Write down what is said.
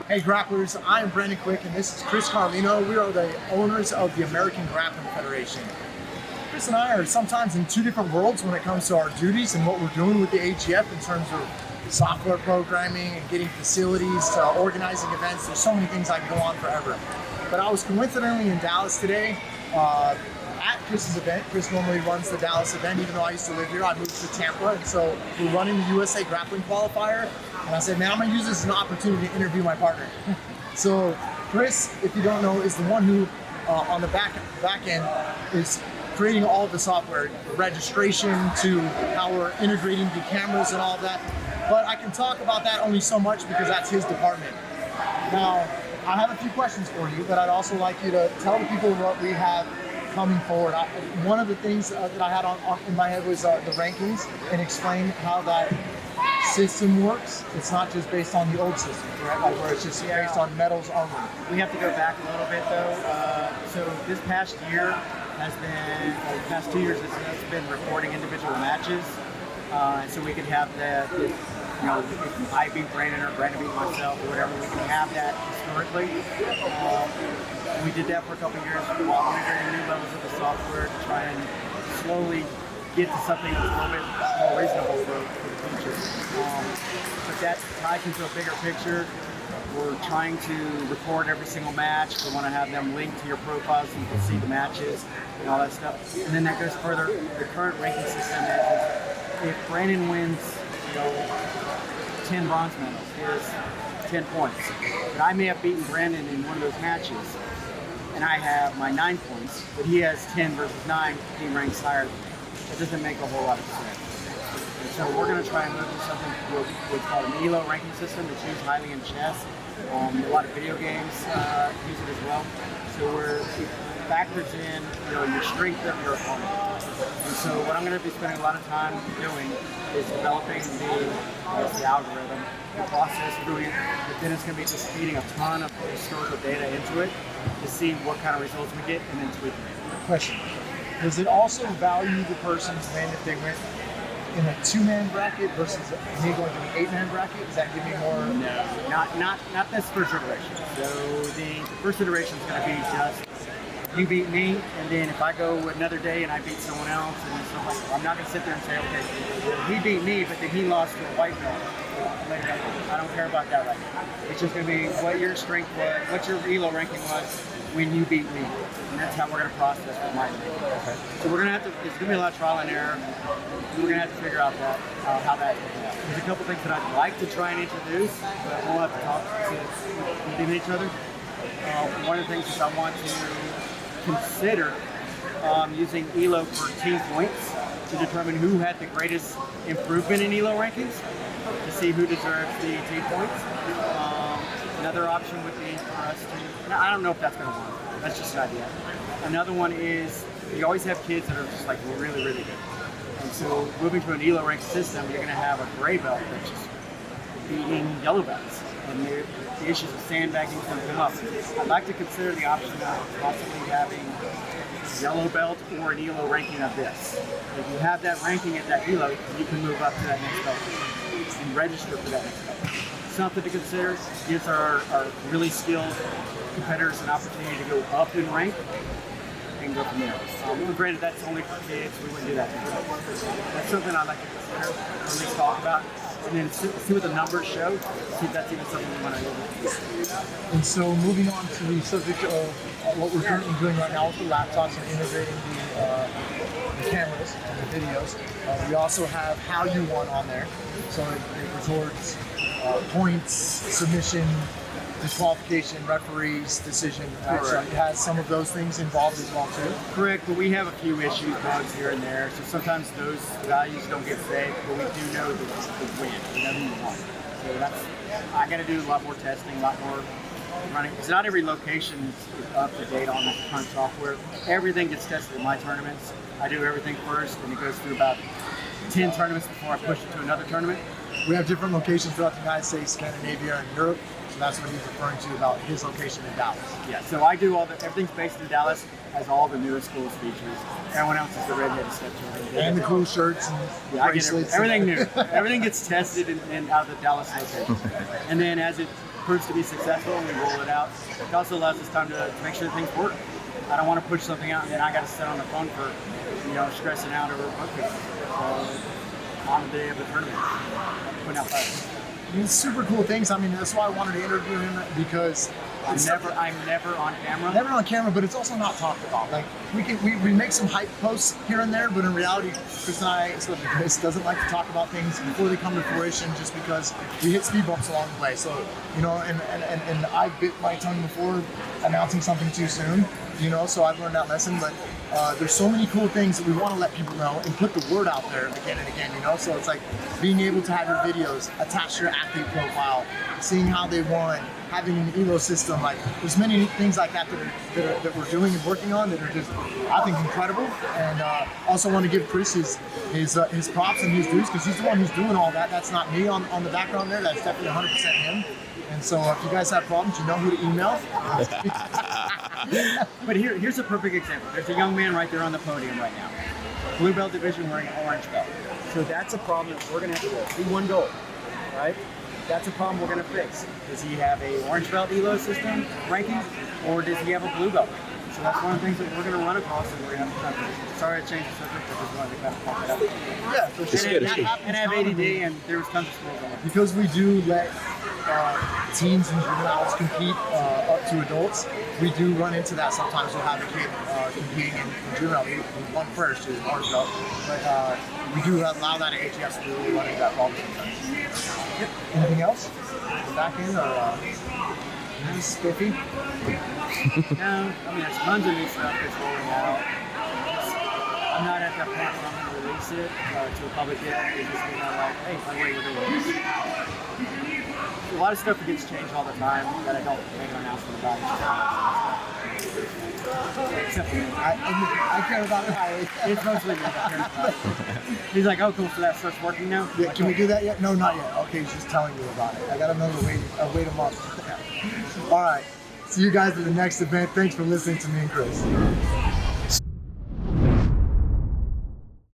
Hey grapplers, I'm Brandon Quick and this is Chris Carlino. We are the owners of the American Grappling Federation. Chris and I are sometimes in two different worlds when it comes to our duties and what we're doing with the AGF in terms of software programming and getting facilities to organizing events. There's so many things I can go on forever. But I was coincidentally in Dallas today at Chris's event. Chris normally runs the Dallas event, even though I used to live here. I moved to Tampa, and so we're running the USA Grappling Qualifier. And I said, man, I'm gonna use this as an opportunity to interview my partner. So Chris, if you don't know, is the one who on the back end is creating all of the software, registration to how we're integrating the cameras and all of that. But I can talk about that only so much because that's his department. Now, I have a few questions for you, but I'd also like you to tell the people what we have coming forward. One of the things that I had in my head was the rankings, and explain how that system works. It's not just based on the old system, correct? Like where it's just based on medals only. We have to go back a little bit though. So this past year has been, or the past 2 years has been recording individual matches. And so we could have you know, if I beat Brandon or Brandon beat myself or whatever, we can have that historically. We did that for a couple of years while integrating new levels of the software to try and slowly get to something that's a little bit more reasonable for the future. But that ties into a bigger picture. We're trying to record every single match. We want to have them linked to your profile so you can see the matches and all that stuff. And then that goes further. The current ranking system is if Brandon wins, 10 bronze medals, is 10 points. But I may have beaten Brandon in one of those matches, and I have my 9 points, but he has 10 versus 9, he ranks higher than me. It doesn't make a whole lot of sense. And so we're going to try and move to something what's called an ELO ranking system that's used highly in chess. A lot of video games use it as well. So it factors in your strength of your opponent. And so what I'm going to be spending a lot of time doing is developing the algorithm, the process doing it, but then it's going to be just feeding a ton of historical data into it to see what kind of results we get and then tweaking it. Question. Does it also value the person's win if they went in a 2-man bracket versus me going to an 8-man bracket? Does that give me more? No, not this first iteration. So the first iteration is going to be just you beat me, and then if I go another day and I beat someone else, and stuff like that, I'm not going to sit there and say, okay, he beat me, but then he lost to a white belt. I don't care about that right now. It's just going to be what your strength was, what your ELO ranking was when you beat me, and that's how we're going to process with my ranking. Okay. So we're going to have to. It's going to be a lot of trial and error. We're going to have to figure out how that works out. There's a couple things that I'd like to try and introduce, but we'll have to talk to each other. One of the things is I want to consider using ELO for team points to determine who had the greatest improvement in ELO rankings to see who deserves the team points. Another option would be for us to, I don't know if that's going to work, that's just an idea. Another one is you always have kids that are just like really, really good. And so moving to an ELO ranked system, you're going to have a gray belt that's just beating yellow belts. And the issues of sandbagging is going to come up. I'd like to consider the option of possibly having yellow belt or an ELO ranking of this. If you have that ranking at that ELO, you can move up to that next belt and register for that next belt. Something to consider. Gives our really skilled competitors an opportunity to go up in rank and go from there. Granted, that's only for kids. We wouldn't do that. That's something I'd like to consider, or at least talk about. And then see what the numbers show, see if that's even something we want to do. And so moving on to the subject of what we're currently doing right now with the laptops and integrating the cameras and the videos, we also have how you won on there. So it records points, submission, disqualification, referees, decision. So it has some of those things involved as well too. Correct, but we have a few issues, bugs here and there, so sometimes those values don't get saved, but we do know the win, we know who you won. So I got to do a lot more testing, a lot more running, because not every location is up to date on the current software. Everything gets tested in my tournaments. I do everything first, and it goes through about 10 tournaments before I push it to another tournament. We have different locations throughout the United States, Scandinavia, and Europe. So that's what he's referring to about his location in Dallas. Yeah, so I do everything's based in Dallas, has all the newest, coolest features. Everyone else is the redheaded stepchild. And the cool shirts and bracelets. Everything new. Everything gets tested in out of the Dallas location. And then as it proves to be successful and we roll it out, it also allows us time to make sure things work. I don't want to push something out and then I got to sit on the phone for, stressing out over bug fixes. So on the day of the tournament, putting out fires. It's super cool things. I mean, that's why I wanted to interview him, because I'm never on camera. Never on camera, but it's also not talked about. Like we make some hype posts here and there, but in reality, Chris and I, especially Chris, doesn't like to talk about things before they come to fruition, just because we hit speed bumps along the way. So, and I bit my tongue before announcing something too soon. So I've learned that lesson. But there's so many cool things that we want to let people know and put the word out there again and again. So it's like being able to have your videos attached to your athlete profile, seeing how they won, having an elo system. Like there's many things like that that we're doing and working on that are just, I think, incredible. And also want to give Chris his props and his dues, because he's the one who's doing all that. That's not me on the background there. That's definitely 100% him. And so if you guys have problems, you know who to email. But here's a perfect example. There's a young man right there on the podium right now. Blue belt division wearing an orange belt. So that's a problem that we're going to have to fix. He won gold, right? That's a problem we're going to fix. Does he have a orange belt elo system ranking, or does he have a blue belt? So that's one of the things that we're going to run across, and we're going to have to try to. Sorry to change the subject, but just wanted to kind of pump it up. Yeah, for sure. And I have ADD, and there was tons of schools on it. Because we do let teens and juveniles compete up to adults, we do run into that sometimes. We'll have a kid competing in juvenile. We won first to orange belt, but we do allow that at AGS to really run into that problem sometimes. Yep. Anything else? Back in or spiffy? No, I mean there's tons of new stuff that's rolling out. I'm not at that point where I'm going to release it to the public yet. It's just like, hey, by the way, we're doing this. A lot of stuff that gets changed all the time that I don't make an announcement about. Except for me. I care about it highly. It's mostly me that cares about it. He's like, oh, cool, so that starts working now? Yeah, can we do that yet? No, not yet. Okay, he's just telling you about it. I got another wait a month. All right. See you guys at the next event. Thanks for listening to me and Chris.